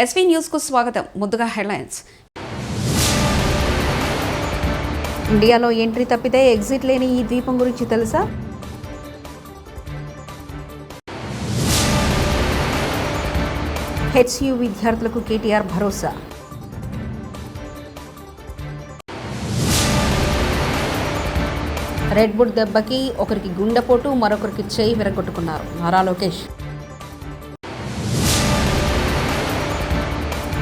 SV news కు స్వాగతం. ముందుగా హెడ్లైన్స్. ఇండియాలో ఎంట్రీ తప్పితే ఎగ్జిట్ లేని ఈ ద్వీపం గురించి తెలుసా? హెచ్యు విద్యార్థులకు కేటీఆర్ భరోసా. రెడ్ బుల్ దెబ్బకి ఒకరికి గుండెపోటు, మరొకరికి చేయి విరగొట్టుకున్నారు నారా లోకేష్.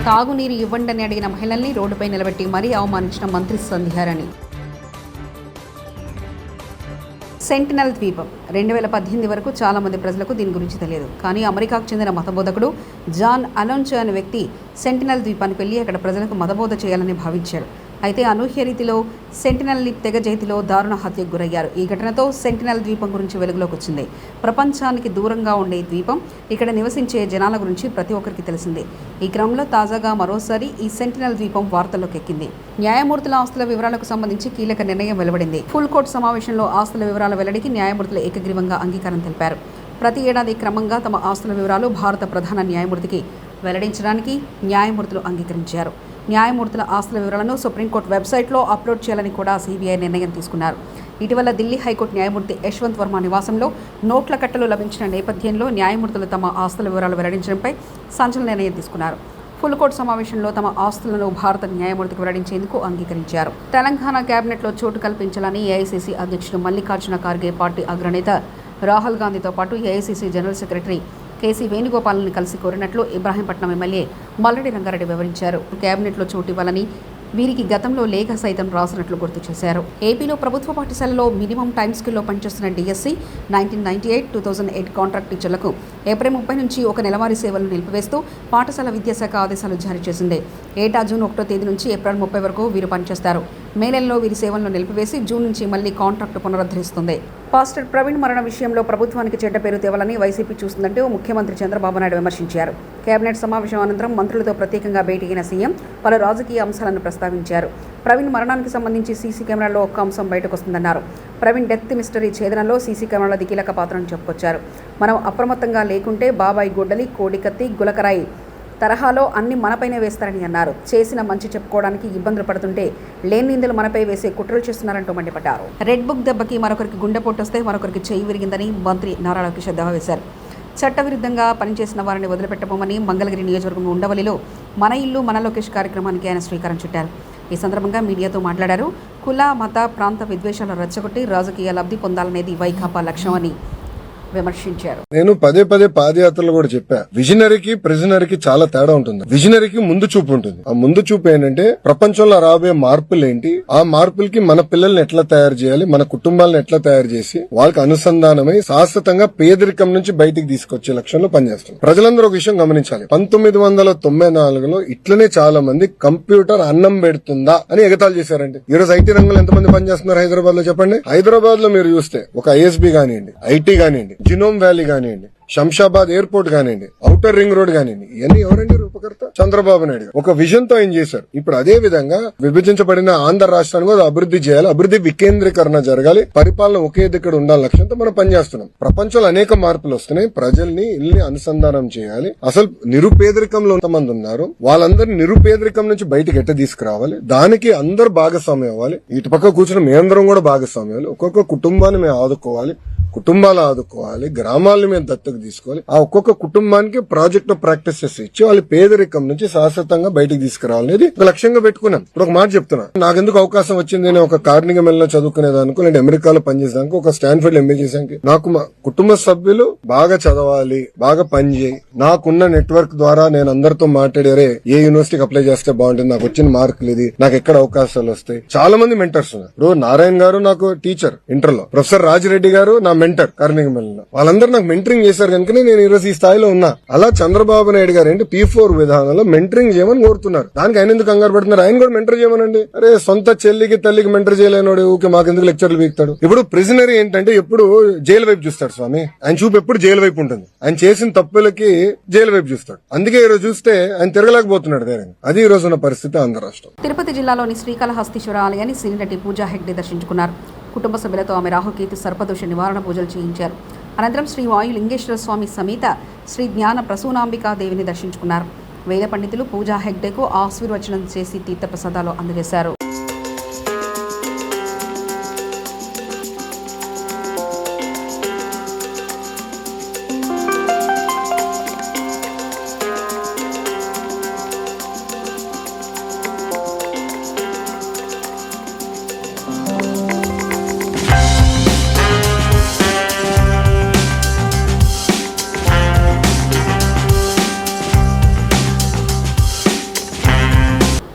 తాగునీరు ఇవ్వండని అడిగిన మహిళల్ని రోడ్డుపై నిలబెట్టి మరీ అవమానించిన మంత్రి సంధ్యారాణి. సెంటినల్ ద్వీపం 2018 వరకు చాలామంది ప్రజలకు దీని గురించి తెలియదు. కానీ అమెరికాకు చెందిన మతబోధకుడు జాన్ అలోన్చో అనే వ్యక్తి సెంటినల్ ద్వీపానికి వెళ్ళి అక్కడ ప్రజలకు మతబోధ చేయాలని భావించాడు. అయితే అనూహ్య రీతిలో సెంటినల్ తెగ చేతిలో దారుణ హత్యకు గురయ్యారు. ఈ ఘటనతో సెంటినల్ ద్వీపం గురించి వెలుగులోకి వచ్చింది. ప్రపంచానికి దూరంగా ఉండే ద్వీపం, ఇక్కడ నివసించే జనాల గురించి ప్రతి ఒక్కరికి తెలిసిందే. ఈ క్రమంలో తాజాగా మరోసారి ఈ సెంటినల్ ద్వీపం వార్తల్లోకి ఎక్కింది. న్యాయమూర్తుల ఆస్తుల వివరాలకు సంబంధించి కీలక నిర్ణయం వెలువడింది. ఫుల్ కోర్టు సమావేశంలో ఆస్తుల వివరాల వెల్లడికి న్యాయమూర్తులు ఏకగ్రీవంగా అంగీకారం తెలిపారు. ప్రతి ఏడాది క్రమంగా తమ ఆస్తుల వివరాలు భారత ప్రధాన న్యాయమూర్తికి వెల్లడించడానికి న్యాయమూర్తులు అంగీకరించారు. న్యాయమూర్తుల ఆస్తుల వివరాలను సుప్రీంకోర్టు వెబ్సైట్లో అప్లోడ్ చేయాలని కూడా సిబిఐ నిర్ణయం తీసుకున్నారు. ఇటీవల ఢిల్లీ హైకోర్టు న్యాయమూర్తి యశ్వంత్ వర్మ నివాసంలో నోట్ల కట్టలు లభించిన నేపథ్యంలో న్యాయమూర్తులు తమ ఆస్తుల వివరాలు వెల్లడించడంపై సంచలన నిర్ణయం తీసుకున్నారు. ఫుల్ కోర్టు సమావేశంలో తమ ఆస్తులను భారత న్యాయమూర్తికి వెల్లడించేందుకు అంగీకరించారు. తెలంగాణ కేబినెట్లో చోటు కల్పించాలని ఏఐసీసీ అధ్యక్షుడు మల్లికార్జున ఖార్గే, పార్టీ అగ్రనేత రాహుల్ గాంధీతో పాటు ఏఐసీసీ జనరల్ సెక్రటరీ కేసీ వేణుగోపాల్ని కలిసి కోరినట్లు ఇబ్రాహీంపట్నం ఎమ్మెల్యే మల్లెడి రంగారెడ్డి వివరించారు. కేబినెట్లో చోటు ఇవ్వాలని వీరికి గతంలో లేఖ సైతం రాసినట్లు గుర్తు చేశారు. ఏపీలో ప్రభుత్వ పాఠశాలలో మినిమం టైమ్ స్కిల్లో పనిచేస్తున్న డిఎస్సి 1998-2008 కాంట్రాక్ట్ టీచర్లకు ఏప్రిల్ 30 నుంచి ఒక నెలవారీ సేవలను నిలిపివేస్తూ పాఠశాల విద్యాశాఖ ఆదేశాలు జారీ చేసింది. ఏటా జూన్ 1వ తేదీ నుంచి ఏప్రిల్ 30 వరకు వీరు పనిచేస్తారు. మే నెలలో వీరి సేవలను నిలిపివేసి జూన్ నుంచి మళ్లీ కాంట్రాక్టు పునరుద్ధరిస్తుంది. పాస్టర్ ప్రవీణ్ మరణ విషయంలో ప్రభుత్వానికి చెడ్డ పేరు తేవాలని వైసీపీ చూస్తుందంటూ ముఖ్యమంత్రి చంద్రబాబు నాయుడు విమర్శించారు. కేబినెట్ సమావేశం అనంతరం మంత్రులతో ప్రత్యేకంగా భేటీ అయిన సీఎం పలు రాజకీయ అంశాలను ప్రస్తావించారు. ప్రవీణ్ మరణానికి సంబంధించి సీసీ కెమెరాలో ఒక్క అంశం బయటకు వస్తుందన్నారు. ప్రవీణ్ డెత్ మిస్టరీ ఛేదనలో సీసీ కెమెరాలది కీలక పాత్రను చెప్పుకొచ్చారు. మనం అప్రమత్తంగా లేకుంటే బాబాయి గొడ్డలి, కోడికత్తి, గులకరాయి తరహాలో అన్ని మనపైనే వేస్తారని అన్నారు. చేసిన మంచి చెప్పుకోవడానికి ఇబ్బందులు పడుతుంటే లేని నిందలు మనపై వేసే కుట్రలు చేస్తున్నారంటూ మండిపడ్డారు. రెడ్ బుక్ దెబ్బకి మరొకరికి గుండెపోటు వస్తే మరొకరికి చేయి విరిగిందని మంత్రి నారా లోకేష్ ఎద్దేవా వేశారు. చట్టవిరుద్ధంగా పనిచేసిన వారిని వదిలిపెట్టబోమని మంగళగిరి నియోజకవర్గం ఉండవల్లిలో మన ఇల్లు మన లోకేష్ కార్యక్రమానికి ఆయన శ్రీకారం చుట్టారు. ఈ సందర్భంగా మీడియాతో మాట్లాడారు. కుల, మత, ప్రాంత విద్వేషాలు రెచ్చగొట్టి రాజకీయ లబ్ధి పొందాలనేది వైకాపా లక్ష్యమని విమర్శించారు. నేను పదే పాదయాత్రలు కూడా చెప్పా, విజనరీకి ప్రిజనరీకి చాలా తేడా ఉంటుంది. విజనరీకి ముందు చూపు ఉంటుంది. ఆ ముందు చూపు ఏంటంటే ప్రపంచంలో రాబోయే మార్పులు ఏంటి, ఆ మార్పులకి మన పిల్లల్ని ఎట్లా తయారు చేయాలి, మన కుటుంబాలను ఎట్లా తయారు చేసి వాళ్ళకి అనుసంధానమై శాశ్వతంగా పేదరికం నుంచి బయటికి తీసుకొచ్చే లక్ష్యంలో పనిచేస్తుంది. ప్రజలందరూ ఒక విషయం గమనించాలి. 1994లో ఇట్లనే చాలా మంది కంప్యూటర్ అన్నం పెడుతుందా అని ఎగతాళి చేశారండి. ఈ రోజు ఐటీ రంగంలో ఎంతమంది పనిచేస్తున్నారు హైదరాబాద్ లో చెప్పండి. హైదరాబాద్ లో మీరు చూస్తే ఒక ఐఎస్బీ కానివ్వండి, ఐటీ కానివ్వండి, జినోమ్ వ్యాలీ కానివ్వండి, శంషాబాద్ ఎయిర్పోర్ట్ కానివ్వండి, ఔటర్ రింగ్ రోడ్ కానివ్వండి, ఇవన్నీ ఎవరండి రూపకర్త? చంద్రబాబు నాయుడు. ఒక విజన్ తో ఆయన చేశారు. ఇప్పుడు అదే విధంగా విభజించబడిన ఆంధ్ర రాష్ట్రాన్ని కూడా అభివృద్ధి చేయాలి, అభివృద్ధి వికేంద్రీకరణ జరగాలి, పరిపాలన ఒకే దగ్గర ఉండాలి లక్ష్యంతో మనం పనిచేస్తున్నాం. ప్రపంచంలో అనేక మార్పులు వస్తున్నాయి. ప్రజల్ని ఇల్ని అనుసంధానం చేయాలి. అసలు నిరుపేదరికంలో ఎంతమంది ఉన్నారు, వాళ్ళందరినీ నిరుపేదరికం నుంచి బయటకు ఎట్ట తీసుకురావాలి, దానికి అందరు భాగస్వామ్యం అవ్వాలి. ఇటు పక్క కూర్చుని మేమందరం కూడా భాగస్వామ్యాలు. ఒక్కొక్క కుటుంబాన్ని మేము ఆదుకోవాలి, కుటుంబాలు ఆదుకోవాలి, గ్రామాలను మేము దత్తకు తీసుకోవాలి. ఆ ఒక్కొక్క కుటుంబానికి ప్రాజెక్ట్ ప్రాక్టీసెస్ ఇచ్చి వాళ్ళు పేదరికం నుంచి శాశ్వతంగా బయటకు తీసుకురావాలనేది ఒక లక్ష్యంగా పెట్టుకున్నాం. ఇప్పుడు ఒక మాట చెప్తున్నా, నాకెందుకు అవకాశం వచ్చింది, నేను ఒక కార్నిగమెల్లో చదువుకునేదానికి, నేను అమెరికాలో పనిచేసేదానికి, ఒక స్టాన్ఫర్డ్ ఎంబీ చేసానికి, నాకు మా కుటుంబ సభ్యులు బాగా చదవాలి, బాగా పనిచేయి, నాకున్న నెట్వర్క్ ద్వారా నేను అందరితో మాట్లాడారే ఏ యూనివర్సిటీకి అప్లై చేస్తే బాగుంటుంది, నాకు వచ్చిన మార్కులు ఇది, నాకు ఎక్కడ అవకాశాలు వస్తాయి. చాలా మంది మెంటర్స్ ఉన్నారు. ఇప్పుడు నారాయణ గారు నాకు టీచర్ ఇంటర్ లో, ప్రొఫెసర్ రాజిరెడ్డి గారు నా మెంటర్ కార్నిగమెల్లో, వాళ్ళందరూ నాకు మెంటరింగ్ చేశారు కనుకనే నేను ఈ రోజు ఈ స్థాయిలో ఉన్నా. అలా చంద్రబాబు నాయుడు గారు ఏంటి P4 విధానంలో మెంటరింగ్ చేయమని కోరుతున్నారు. దానికి ఆయన ఎందుకు కంగారు పడుతున్నారు? ఆయన కూడా మెంటర్ చేయమనండి. అరే సొంత చెల్లికి తల్లికి మెంటర్ చేయలేనోడు ఊకే మాకెందుకు లెక్చర్లు వీక్తాడు. ఇప్పుడు ప్రిజనరీ ఏంటంటే ఎప్పుడు జైలు వైపు చూస్తాడు స్వామి. ఆయన చూపు ఎప్పుడు జైలు వైపు ఉంటుంది. ఆయన చేసిన తప్పులకి జైలు వైపు చూస్తాడు. అందుకే ఈ రోజు చూస్తే ఆయన తిరగలేకపోతున్నాడు ధైర్యంగా. అది ఈ రోజు ఉన్న పరిస్థితి ఆంధ్ర రాష్ట్రం. తిరుపతి జిల్లాలోని శ్రీకాళహస్తీశ్వర ఆలయాన్ని సినీ నటి పూజా హెగ్డే దర్శించుకున్నారు. కుటుంబ సభ్యులతో ఆమె రాహుకేతు సర్పదోష నివారణ పూజలు చేయించారు. అనంతరం శ్రీ వాయు లింగేశ్వర స్వామి సమేత శ్రీ జ్ఞాన ప్రసూనాంబికా దేవిని దర్శించుకున్నారు. వేద పండితులు పూజా హెగ్డేకు ఆశీర్వచనం చేసి తీర్థప్రసాదాలు అందజేశారు.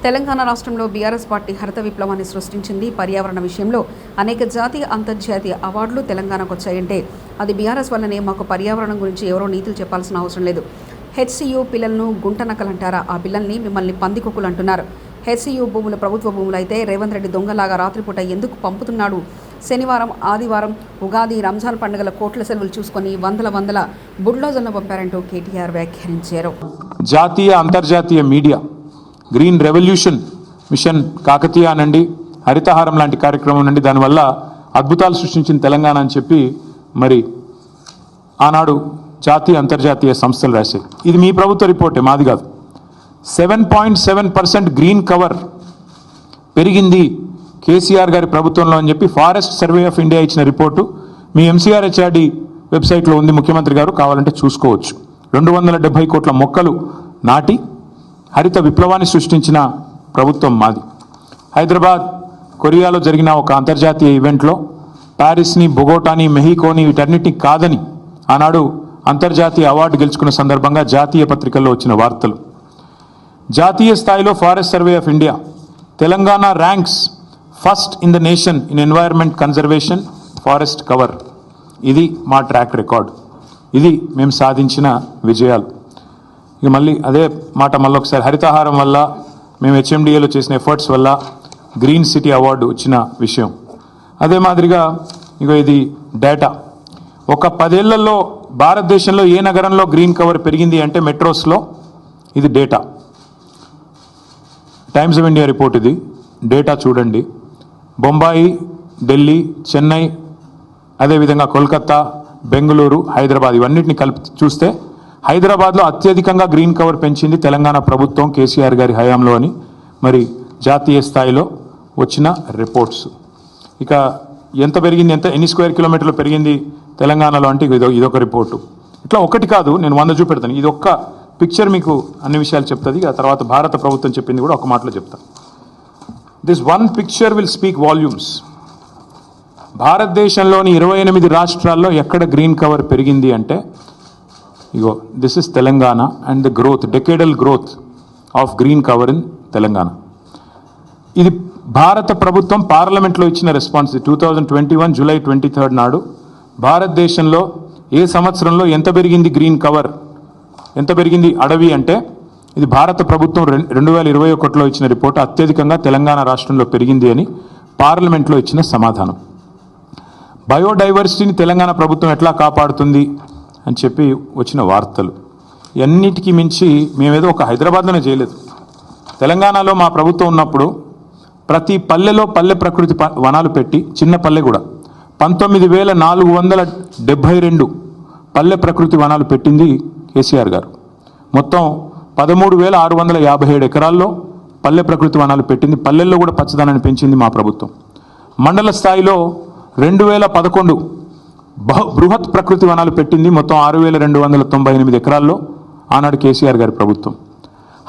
తెలంగాణ రాష్ట్రంలో బీఆర్ఎస్ పార్టీ హరిత విప్లవాన్ని సృష్టించింది. పర్యావరణ విషయంలో అనేక జాతీయ అంతర్జాతీయ అవార్డులు తెలంగాణకు వచ్చాయంటే అది బీఆర్ఎస్ వల్లనే. మాకు పర్యావరణం గురించి ఎవరో నీతులు చెప్పాల్సిన అవసరం లేదు. హెచ్సియు పిల్లలను గుంటనక్కలంటారా? ఆ పిల్లల్ని మిమ్మల్ని పందికొక్కులు అంటున్నారు. హెచ్సియు భూములు ప్రభుత్వ భూములు అయితే రేవంత్ రెడ్డి దొంగలాగా రాత్రిపూట ఎందుకు పంపుతున్నాడు? శనివారం, ఆదివారం, ఉగాది, రంజాన్ పండుగల కోట్ల సెలవులు చూసుకొని వందల బుల్డోజర్లను పంపారంటూ కేటీఆర్ వ్యాఖ్యానించారు. జాతీయ అంతర్జాతీయ media green revolution mission Kakatiya అనండి, హరితహారం లాంటి కార్యక్రమం నుండి దానివల్ల అద్భుతాలు సృష్టించిన తెలంగాణ అని చెప్పి మరి ఆనాడు జాతీయ అంతర్జాతీయ సంస్థలు రాశాయి. ఇది మీ ప్రభుత్వ రిపోర్టే, మాది కాదు. 7.7% గ్రీన్ కవర్ పెరిగింది కేసీఆర్ గారి ప్రభుత్వంలో అని చెప్పి ఫారెస్ట్ సర్వే ఆఫ్ ఇండియా ఇచ్చిన రిపోర్టు మీ ఎంసీఆర్హెచ్ఆర్డి వెబ్సైట్లో ఉంది. ముఖ్యమంత్రి గారు కావాలంటే చూసుకోవచ్చు. 270 కోట్ల మొక్కలు నాటి హరిత విప్లవాన్ని సృష్టించిన ప్రభుత్వం మాది. హైదరాబాద్, కొరియాలో జరిగిన ఒక అంతర్జాతీయ ఈవెంట్లో ప్యారిస్ని, బొగోటాని, మెహికోని వీటన్నిటిని కాదని ఆనాడు అంతర్జాతీయ అవార్డు గెలుచుకున్న సందర్భంగా జాతీయ పత్రికల్లో వచ్చిన వార్తలు. జాతీయ స్థాయిలో forest survey of India Telangana ranks first in the nation in environment conservation forest cover. ఇది మా ట్రాక్ రికార్డ్, ఇది మేము సాధించిన విజయాలు. ఇక మళ్ళీ అదే మాట మళ్ళొకసారి, హరితహారం వల్ల మేము హెచ్ఎండిఏలో చేసిన ఎఫర్ట్స్ వల్ల గ్రీన్ సిటీ అవార్డు వచ్చిన విషయం. అదే మాదిరిగా ఇక ఇది డేటా. ఒక 10 ఏళ్లలో భారతదేశంలో ఏ నగరంలో గ్రీన్ కవర్ పెరిగింది అంటే మెట్రోస్లో. ఇది data, times of India report. ఇది డేటా చూడండి. బొంబాయి, ఢిల్లీ, చెన్నై, అదేవిధంగా కోల్కతా, బెంగళూరు, హైదరాబాద్ ఇవన్నిటిని కలిపి చూస్తే హైదరాబాద్లో అత్యధికంగా గ్రీన్ కవర్ పెంచింది తెలంగాణ ప్రభుత్వం కేసీఆర్ గారి హయాంలో అని మరి జాతీయ స్థాయిలో వచ్చిన రిపోర్ట్స్. ఇక ఎంత పెరిగింది, ఎన్ని స్క్వేర్ కిలోమీటర్లు పెరిగింది తెలంగాణలో అంటే ఇదొక రిపోర్టు. ఇట్లా ఒకటి కాదు, నేను 100 చూపెడతాను. ఇది ఒక్క పిక్చర్ మీకు అన్ని విషయాలు చెప్తుంది. ఆ తర్వాత భారత ప్రభుత్వం చెప్పింది కూడా ఒక మాటలో చెప్తాను. This one picture will speak volumes. భారతదేశంలోని 28 రాష్ట్రాల్లో ఎక్కడ గ్రీన్ కవర్ పెరిగింది అంటే ఇగో this is Telangana and the growth, decadal growth of green cover in Telangana. ఇది భారత ప్రభుత్వం పార్లమెంట్లో ఇచ్చిన రెస్పాన్స్. 2021 జూలై 23 నాడు భారతదేశంలో ఏ సంవత్సరంలో ఎంత పెరిగింది గ్రీన్ కవర్, ఎంత పెరిగింది అడవి అంటే ఇది భారత ప్రభుత్వం 2021లో ఇచ్చిన రిపోర్ట్. అత్యధికంగా తెలంగాణ రాష్ట్రంలో పెరిగింది అని పార్లమెంట్లో ఇచ్చిన సమాధానం. బయోడైవర్సిటీని తెలంగాణ ప్రభుత్వం ఎట్లా కాపాడుతుంది అని చెప్పి వచ్చిన వార్తలు. అన్నిటికీ మించి మేమేదో ఒక హైదరాబాద్లోనే చేయలేదు. తెలంగాణలో మా ప్రభుత్వం ఉన్నప్పుడు ప్రతి పల్లెలో పల్లె ప్రకృతి వనాలు పెట్టి, చిన్న పల్లె కూడా 19,472 పల్లె ప్రకృతి వనాలు పెట్టింది కేసీఆర్ గారు. మొత్తం 13,657 ఎకరాల్లో పల్లె ప్రకృతి వనాలు పెట్టింది. పల్లెల్లో కూడా పచ్చదనాన్ని పెంచింది మా ప్రభుత్వం. మండల స్థాయిలో 2011 బృహత్ ప్రకృతి వనాలు పెట్టింది. మొత్తం 6,298 ఎకరాల్లో ఆనాడు కేసీఆర్ గారి ప్రభుత్వం.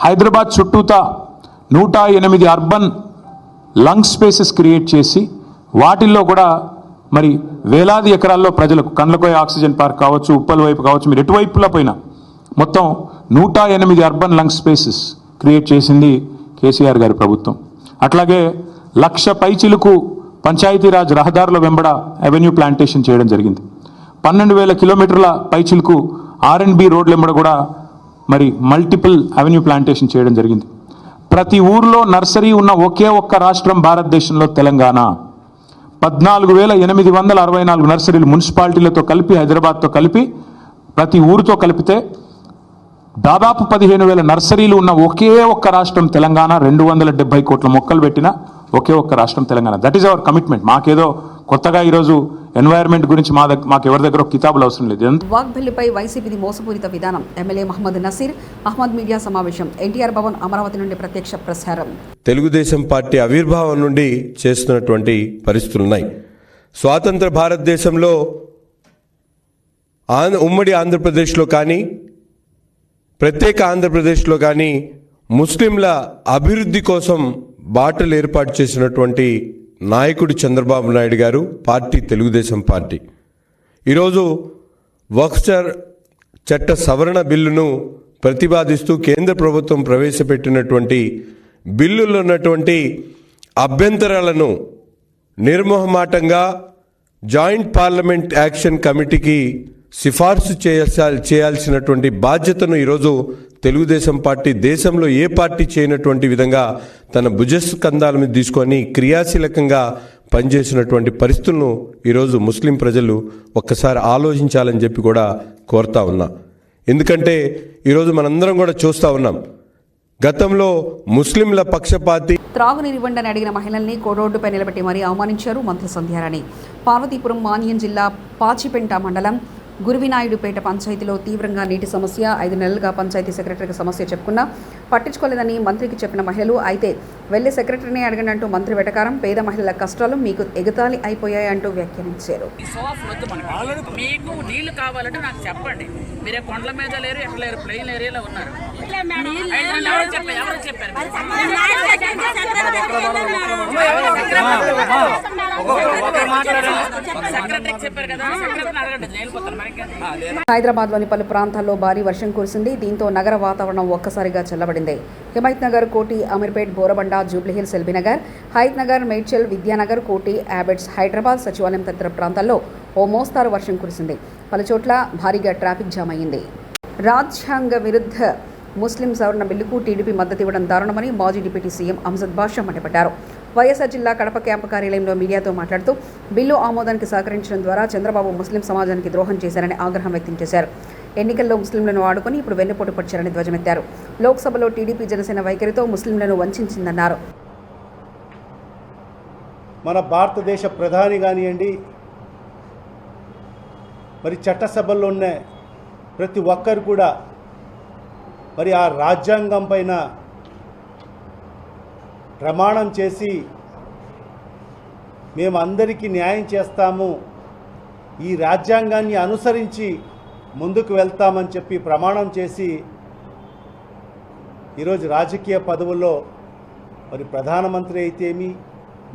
హైదరాబాద్ చుట్టూతా 108 అర్బన్ లంగ్ స్పేసెస్ క్రియేట్ చేసి వాటిల్లో కూడా మరి వేలాది ఎకరాల్లో ప్రజలకు కండ్లకోయ ఆక్సిజన్ పార్క్ కావచ్చు, ఉప్పల్ వైపు కావచ్చు, మీరు ఎటువైపులా పోయినా మొత్తం 108 అర్బన్ లంగ్ స్పేసెస్ క్రియేట్ చేసింది కేసీఆర్ గారి ప్రభుత్వం. అట్లాగే 1,00,000 పైచిలకు పంచాయతీరాజ్ రహదారుల వెంబడ అవెన్యూ ప్లాంటేషన్ చేయడం జరిగింది. 12,000 కిలోమీటర్ల పైచిలకు R&B రోడ్ల వెంబడ కూడా మరి మల్టిపుల్ అవెన్యూ ప్లాంటేషన్ చేయడం జరిగింది. ప్రతి ఊర్లో నర్సరీ ఉన్న ఒకే ఒక్క రాష్ట్రం భారతదేశంలో తెలంగాణ. 14,864 నర్సరీలు మున్సిపాలిటీలతో కలిపి, హైదరాబాద్తో కలిపి, ప్రతి ఊరితో కలిపితే దాదాపు 15,000 నర్సరీలు ఉన్న ఒకే ఒక్క రాష్ట్రం తెలంగాణ. 270 కోట్ల మొక్కలు పెట్టిన ఒకే ఒక్క రాష్ట్రం Telangana. That is our commitment. మాకేదో కొత్తగా ఈరోజు ఎన్వైరన్మెంట్ గురించి మాకు ఎవరి దగ్గర కితాబులు అవసరం లేదు. వాగ్బెల్లిపై వైసీపీది మోసపూరిత విధానం. ఎమ్మెల్యే మహమ్మద్ నసీర్ అహ్మద్ మీడియా సమావేశం. ఎన్టీఆర్ భవన్ అమరావతి నుండి ప్రత్యక్ష ప్రసారం. తెలుగుదేశం పార్టీ ఆవిర్భావం నుండి చేస్తున్నటువంటి పరిస్థితులున్నాయి. స్వాతంత్ర భారతదేశంలో ఉమ్మడి ఆంధ్రప్రదేశ్లో కానీ ప్రత్యేక ఆంధ్రప్రదేశ్లో కానీ ముస్లింల అభివృద్ధి కోసం బాటలు ఏర్పాటు చేసినటువంటి నాయకుడు చంద్రబాబు నాయుడు గారు, పార్టీ తెలుగుదేశం పార్టీ. ఈరోజు వక్ఫ్ చట్ట సవరణ బిల్లును ప్రతిపాదిస్తూ కేంద్ర ప్రభుత్వం ప్రవేశపెట్టినటువంటి బిల్లులో ఉన్నటువంటి అభ్యంతరాలను నిర్మోహమాటంగా జాయింట్ పార్లమెంట్ యాక్షన్ కమిటీకి సిఫార్సు చేయాల్సినటువంటి బాధ్యతను ఈరోజు తెలుగుదేశం పార్టీ దేశంలో ఏ పార్టీ చేయనటువంటి విధంగా తన భుజస్కంధాల మీద తీసుకొని క్రియాశీలకంగా పనిచేసినటువంటి పరిస్థితులను ఈరోజు ముస్లిం ప్రజలు ఒక్కసారి ఆలోచించాలని చెప్పి కూడా కోరుతా ఉన్నా. ఎందుకంటే ఈరోజు మనందరం కూడా చూస్తూ ఉన్నాం, గతంలో ముస్లింల పక్షపాతి. త్రాగునీరు ఇవ్వండి అని అడిగిన మహిళల్ని రోడ్డుపై నిలబెట్టి మరీ అవమానించారు మంత్రి సంధ్యారాణి. పార్వతీపురం మాన్యం జిల్లా పాచిపెంట మండలం గురువినాయుడుపేట పంచాయతీలో తీవ్రంగా నీటి సమస్య. 5 నెలలుగా పంచాయతీ సెక్రటరీకి సమస్య చెప్పుకున్నా పట్టించుకోలేదని మంత్రికి చెప్పిన మహిళలు, అయితే వెళ్లి సెక్రటరీని అడగండి అంటూ మంత్రి వెటకారం. పేద మహిళల కష్టాలు మీకు ఎగతాళి అయిపోయాయంటూ వ్యాఖ్యానించారు. మీకు నీళ్లు కావాలంటే నాకు చెప్పండి. మీరే కొండల మీద లేరు, ఎక్కడ లేరు, ప్లెయిన్ ఏరియాలో ఉన్నారు. హైదరాబాద్లోని పలు ప్రాంతాల్లో భారీ వర్షం కురిసింది. దీంతో నగర వాతావరణం ఒక్కసారిగా చల్లబడింది. హిమాయత్ నగర్, కోటి, అమీర్పేట్, బోరబండ, జూబ్లీహిల్స్, ఎల్బీ నగర్, హైత్ నగర్, మేడ్చల్, విద్యానగర్, కోటి, యాబెట్స్, హైదరాబాద్, సచివాలయం తదితర ప్రాంతాల్లో ఓ మోస్తారు వర్షం కురిసింది. పలుచోట్ల భారీగా ట్రాఫిక్ జామ్ అయింది. రాజ్యాంగ విరుద్ధ ముస్లిం సవరణ బిల్లుకు టీడీపీ మద్దతు ఇవ్వడం దారుణమని మాజీ డిప్యూటీ సీఎం అంజద్ బాషా మండిపడ్డారు. వైఎస్ఆర్ జిల్లా కడప క్యాంపు కార్యాలయంలో మీడియాతో మాట్లాడుతూ బిల్లు ఆమోదానికి సహకరించడం ద్వారా చంద్రబాబు ముస్లిం సమాజానికి ద్రోహం చేశారని ఆగ్రహం వ్యక్తం చేశారు. ఎన్నికల్లో ముస్లింలను ఆడుకుని ఇప్పుడు వెన్నుపోటు పడిచారని ధ్వజమెత్తారు. లోక్సభలో టీడీపీ జనసేన వైఖరితో ముస్లింలను వంచిందన్నారు. మన భారతదేశ ప్రధాని కానివ్వండి, మరి చట్టసభల్లో ఉన్న ప్రతి ఒక్కరు కూడా మరి ఆ రాజ్యాంగం పైన ప్రమాణం చేసి మేము అందరికీ న్యాయం చేస్తాము, ఈ రాజ్యాంగాన్ని అనుసరించి ముందుకు వెళ్తామని చెప్పి ప్రమాణం చేసి ఈరోజు రాజకీయ పదవుల్లో మరి ప్రధానమంత్రి అయితేమి,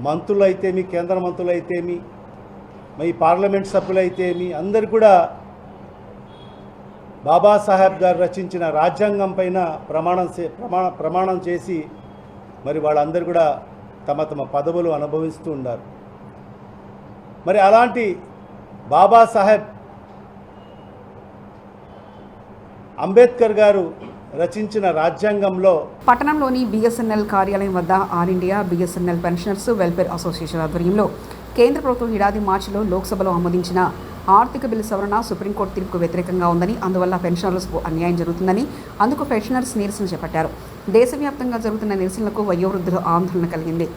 మంత్రులు అయితేమి, కేంద్ర మంత్రులు అయితేమి, మరి పార్లమెంట్ సభ్యులు అయితేమి అందరు కూడా బాబాసాహెబ్ గారు రచించిన రాజ్యాంగం పైన ప్రమాణం చేసి మరి వాళ్ళందరూ కూడా తమ తమ పదవులు అనుభవిస్తూ ఉన్నారు. మరి అలాంటి బాబాసాహెబ్ అంబేద్కర్ గారు రచించిన రాజ్యాంగంలో పట్టణంలోని బిఎస్ఎన్ఎల్ కార్యాలయం వద్ద all India BSNL pensioners welfare association ఆధ్వర్యంలో కేంద్ర ప్రభుత్వం ఏడాది మార్చిలో లోక్సభలో ఆమోదించిన ఆర్థిక బిల్లు సవరణ సుప్రీంకోర్టు తీర్పుకు వ్యతిరేకంగా ఉందని, అందువల్ల పెన్షనర్లకు అన్యాయం జరుగుతుందని అందుకు పెన్షనర్స్ నిరసన చేపట్టారు. దేశవ్యాప్తంగా జరుగుతున్న నిరసనలకు వయోవృద్ధులు ఆందోళన కలిగింది.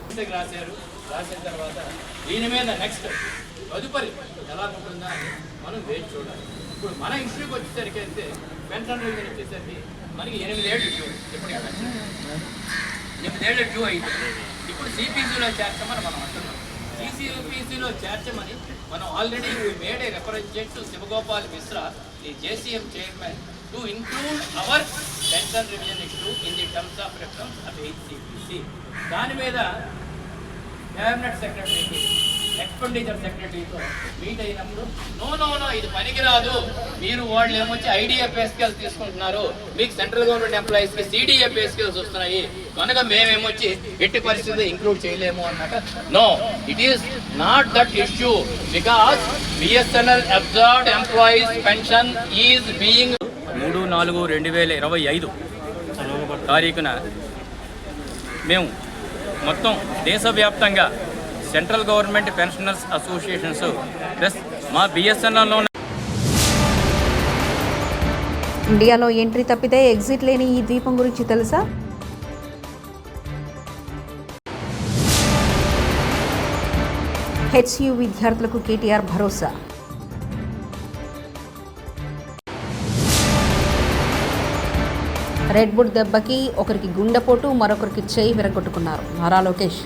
CCPCలో చేర్చమని మనం already made a representative Shivgopal Mishra, the JCM chairman, to include our pension revision issue in the terms of reference of HCPC. దాని మీద క్యాబినెట్ సెక్రటరీకి, ఎక్స్పెండిచర్ సెక్రటరీతో మీట్ అయినప్పుడు నో ఇది పనికిరాదు, మీరు వాళ్ళు ఏమొచ్చి ఐడియా పే స్కేల్స్ తీసుకుంటున్నారు, మీకు సెంట్రల్ గవర్నమెంట్ ఎంప్లాయీస్కి CDA పే స్కేల్స్ వస్తున్నాయి కనుక మేమేమొచ్చి ఎట్టి పరిస్థితి ఇంక్లూడ్ చేయలేము అన్నట్టు. No, it is not that issue, because BSNL observed employees pension is being 3/4/2025 తారీఖున మేము మొత్తం దేశవ్యాప్తంగా central government pensioners associations plus మా BSNLలో ఇండియాలో ఎంట్రీ తప్పితే ఎగ్జిట్ లేని ఈ ద్వీపం గురించి తెలుసా? హెచ్యు విద్యార్థులకు కేటీఆర్ భరోసా. రెడ్ బుల్ దెబ్బకి ఒకరికి గుండెపోటు, మరొకరికి చేయి విరగొట్టుకున్నారు నారా లోకేష్.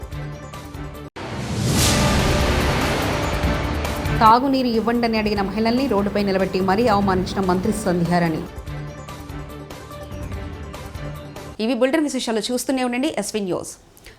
తాగునీరు ఇవ్వండని అడిగిన మహిళల్ని రోడ్డుపై నిలబెట్టి మరీ అవమానించిన మంత్రి సంధ్యారాణి. ఇవి బులెటిన్ విశేషాలు. చూస్తూనే ఉండండి ఎస్వీ న్యూస్.